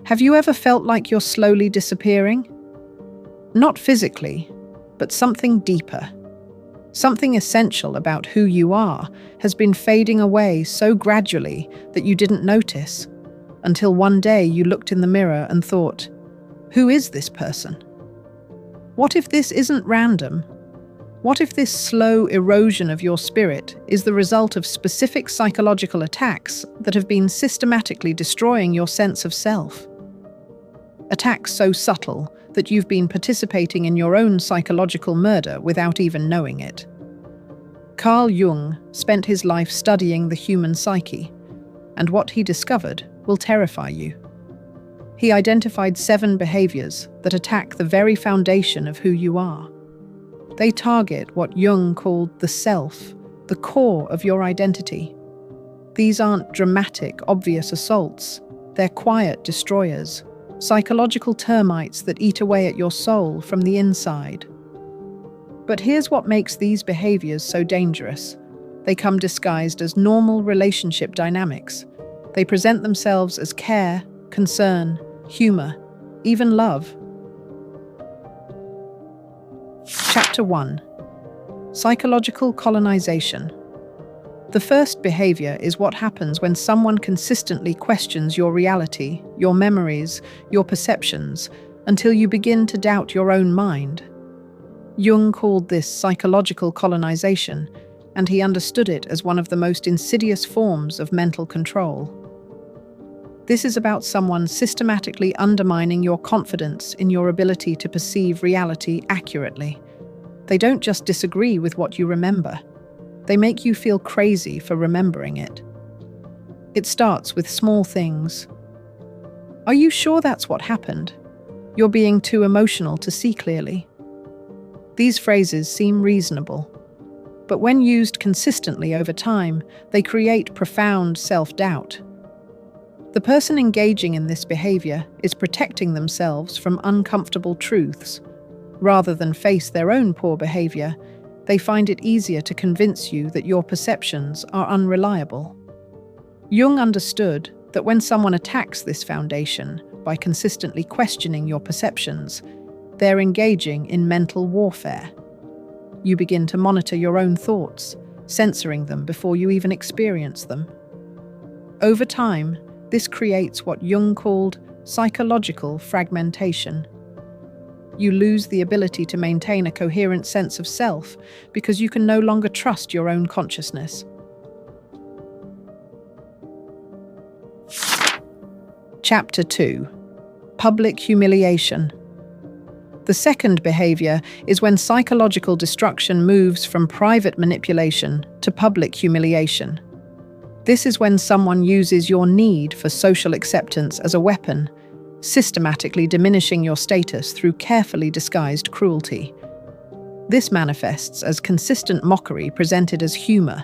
Have you ever felt like you're slowly disappearing? Not physically, but something deeper. Something essential about who you are has been fading away so gradually that you didn't notice, until one day you looked in the mirror and thought, "Who is this person?" What if this isn't random? What if this slow erosion of your spirit is the result of specific psychological attacks that have been systematically destroying your sense of self? Attacks so subtle that you've been participating in your own psychological murder without even knowing it. Carl Jung spent his life studying the human psyche, and what he discovered will terrify you. He identified 7 behaviors that attack the very foundation of who you are. They target what Jung called the self, the core of your identity. These aren't dramatic, obvious assaults. They're quiet destroyers, psychological termites that eat away at your soul from the inside. But here's what makes these behaviors so dangerous. They come disguised as normal relationship dynamics. They present themselves as care, concern, humor, even love. Chapter 1. Psychological colonization. The first behavior is what happens when someone consistently questions your reality, your memories, your perceptions, until you begin to doubt your own mind. Jung called this psychological colonization, and he understood it as one of the most insidious forms of mental control. This is about someone systematically undermining your confidence in your ability to perceive reality accurately. They don't just disagree with what you remember. They make you feel crazy for remembering it. It starts with small things. Are you sure that's what happened? You're being too emotional to see clearly. These phrases seem reasonable, but when used consistently over time, they create profound self-doubt. The person engaging in this behavior is protecting themselves from uncomfortable truths. Rather than face their own poor behavior, they find it easier to convince you that your perceptions are unreliable. Jung understood that when someone attacks this foundation by consistently questioning your perceptions, they're engaging in mental warfare. You begin to monitor your own thoughts, censoring them before you even experience them. Over time, this creates what Jung called psychological fragmentation. You lose the ability to maintain a coherent sense of self because you can no longer trust your own consciousness. Chapter 2. Public humiliation. The second behavior is when psychological destruction moves from private manipulation to public humiliation. This is when someone uses your need for social acceptance as a weapon, systematically diminishing your status through carefully disguised cruelty. This manifests as consistent mockery presented as humor,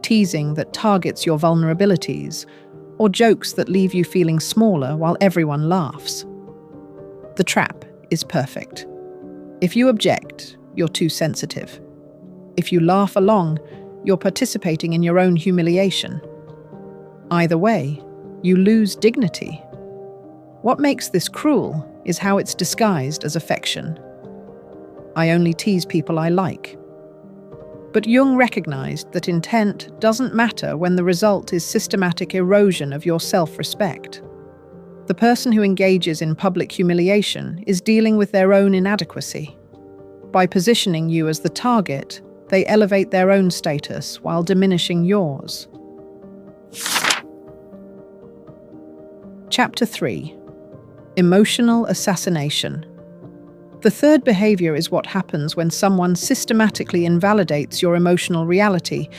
teasing that targets your vulnerabilities, or jokes that leave you feeling smaller while everyone laughs. The trap is perfect. If you object, you're too sensitive. If you laugh along, you're participating in your own humiliation. Either way, you lose dignity. What makes this cruel is how it's disguised as affection. I only tease people I like. But Jung recognized that intent doesn't matter when the result is systematic erosion of your self-respect. The person who engages in public humiliation is dealing with their own inadequacy. By positioning you as the target, they elevate their own status while diminishing yours. Chapter 3. Emotional assassination. The third behavior is what happens when someone systematically invalidates your emotional reality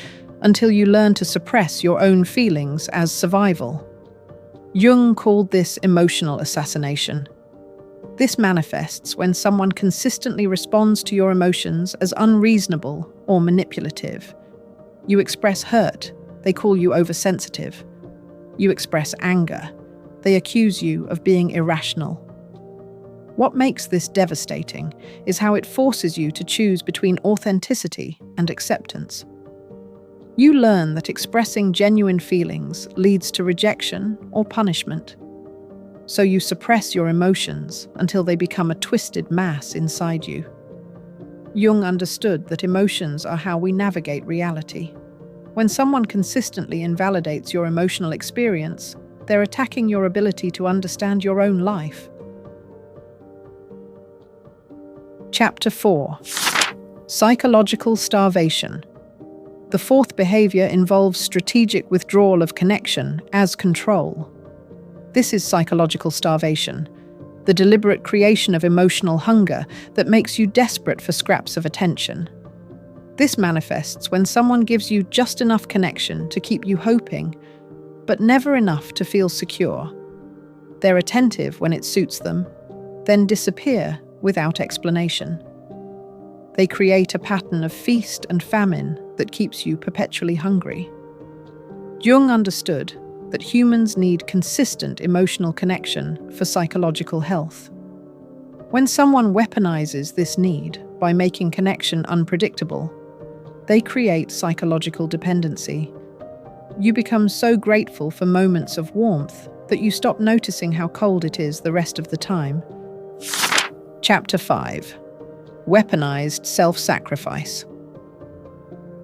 until you learn to suppress your own feelings as survival. Jung called this emotional assassination. This manifests when someone consistently responds to your emotions as unreasonable or manipulative. You express hurt, they call you oversensitive. You express anger, they accuse you of being irrational. What makes this devastating is how it forces you to choose between authenticity and acceptance. You learn that expressing genuine feelings leads to rejection or punishment. so you suppress your emotions until they become a twisted mass inside you. Jung understood that emotions are how we navigate reality. When someone consistently invalidates your emotional experience, they're attacking your ability to understand your own life. Chapter 4. Psychological starvation. The fourth behavior involves strategic withdrawal of connection as control. This is psychological starvation, the deliberate creation of emotional hunger that makes you desperate for scraps of attention. This manifests when someone gives you just enough connection to keep you hoping, but never enough to feel secure. They're attentive when it suits them, then disappear without explanation. They create a pattern of feast and famine that keeps you perpetually hungry. Jung understood that humans need consistent emotional connection for psychological health. When someone weaponizes this need by making connection unpredictable, they create psychological dependency. You become so grateful for moments of warmth that you stop noticing how cold it is the rest of the time. Chapter 5. Weaponized self-sacrifice.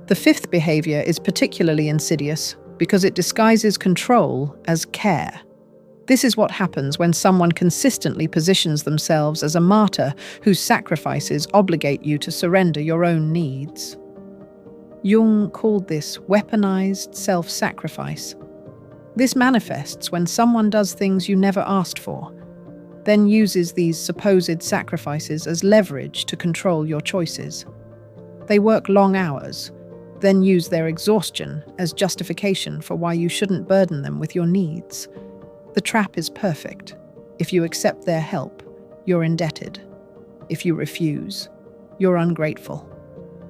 The fifth behavior is particularly insidious because it disguises control as care. This is what happens when someone consistently positions themselves as a martyr whose sacrifices obligate you to surrender your own needs. Jung called this weaponized self-sacrifice. This manifests when someone does things you never asked for, then uses these supposed sacrifices as leverage to control your choices. They work long hours, then use their exhaustion as justification for why you shouldn't burden them with your needs. The trap is perfect. If you accept their help, you're indebted. If you refuse, you're ungrateful.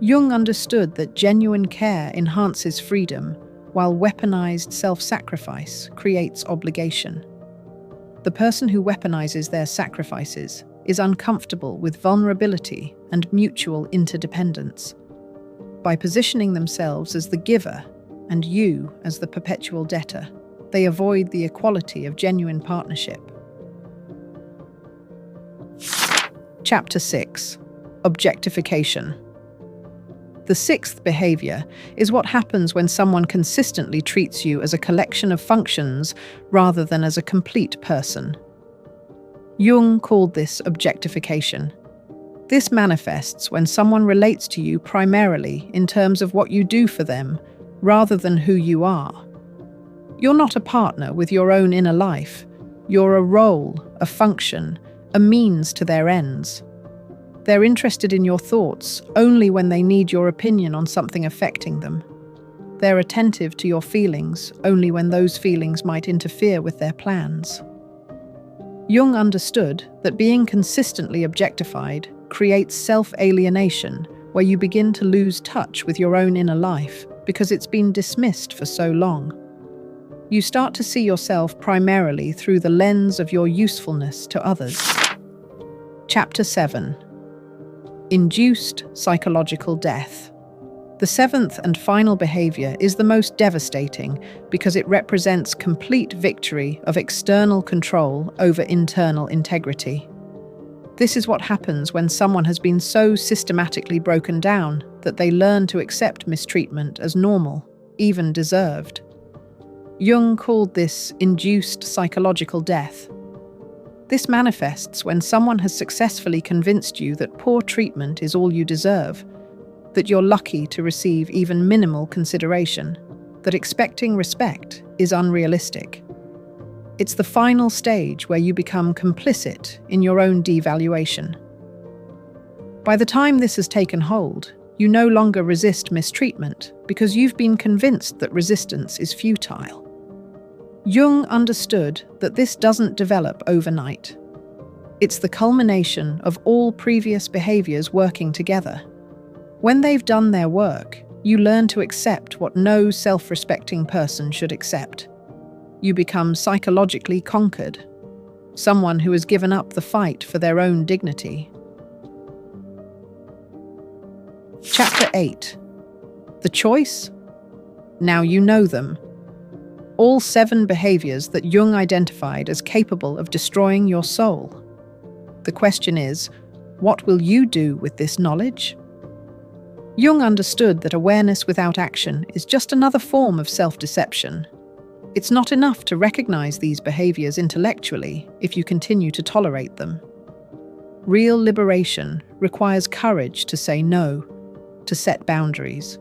Jung understood that genuine care enhances freedom, while weaponized self-sacrifice creates obligation. The person who weaponizes their sacrifices is uncomfortable with vulnerability and mutual interdependence. By positioning themselves as the giver and you as the perpetual debtor, they avoid the equality of genuine partnership. Chapter 6. Objectification. The sixth behavior is what happens when someone consistently treats you as a collection of functions rather than as a complete person. Jung called this objectification. This manifests when someone relates to you primarily in terms of what you do for them, rather than who you are. You're not a partner with your own inner life. You're a role, a function, a means to their ends. They're interested in your thoughts only when they need your opinion on something affecting them. They're attentive to your feelings only when those feelings might interfere with their plans. Jung understood that being consistently objectified creates self-alienation, where you begin to lose touch with your own inner life because it's been dismissed for so long. You start to see yourself primarily through the lens of your usefulness to others. Chapter 7. Induced psychological death. The seventh and final behavior is the most devastating because it represents complete victory of external control over internal integrity. This is what happens when someone has been so systematically broken down that they learn to accept mistreatment as normal, even deserved. Jung called this induced psychological death. This manifests when someone has successfully convinced you that poor treatment is all you deserve, that you're lucky to receive even minimal consideration, that expecting respect is unrealistic. It's the final stage where you become complicit in your own devaluation. By the time this has taken hold, you no longer resist mistreatment because you've been convinced that resistance is futile. Jung understood that this doesn't develop overnight. It's the culmination of all previous behaviors working together. When they've done their work, you learn to accept what no self-respecting person should accept. You become psychologically conquered, someone who has given up the fight for their own dignity. Chapter 8. The choice? Now you know them. All 7 behaviors that Jung identified as capable of destroying your soul. The question is, what will you do with this knowledge? Jung understood that awareness without action is just another form of self-deception. It's not enough to recognize these behaviors intellectually if you continue to tolerate them. Real liberation requires courage to say no, to set boundaries,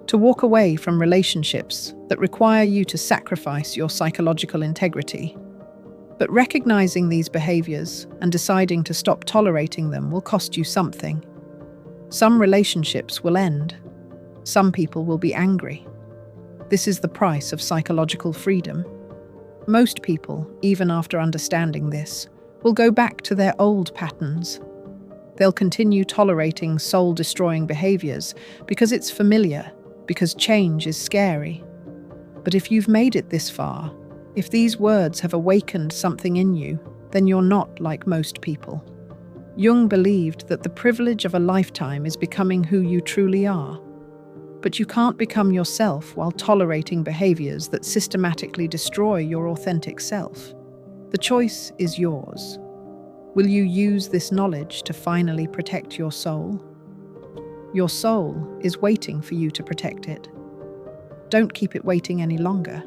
to walk away from relationships that require you to sacrifice your psychological integrity. But recognizing these behaviors and deciding to stop tolerating them will cost you something. Some relationships will end. Some people will be angry. This is the price of psychological freedom. Most people, even after understanding this, will go back to their old patterns. They'll continue tolerating soul-destroying behaviors because it's familiar, because change is scary. But if you've made it this far, if these words have awakened something in you, then you're not like most people. Jung believed that the privilege of a lifetime is becoming who you truly are. But you can't become yourself while tolerating behaviors that systematically destroy your authentic self. The choice is yours. Will you use this knowledge to finally protect your soul? Your soul is waiting for you to protect it. Don't keep it waiting any longer.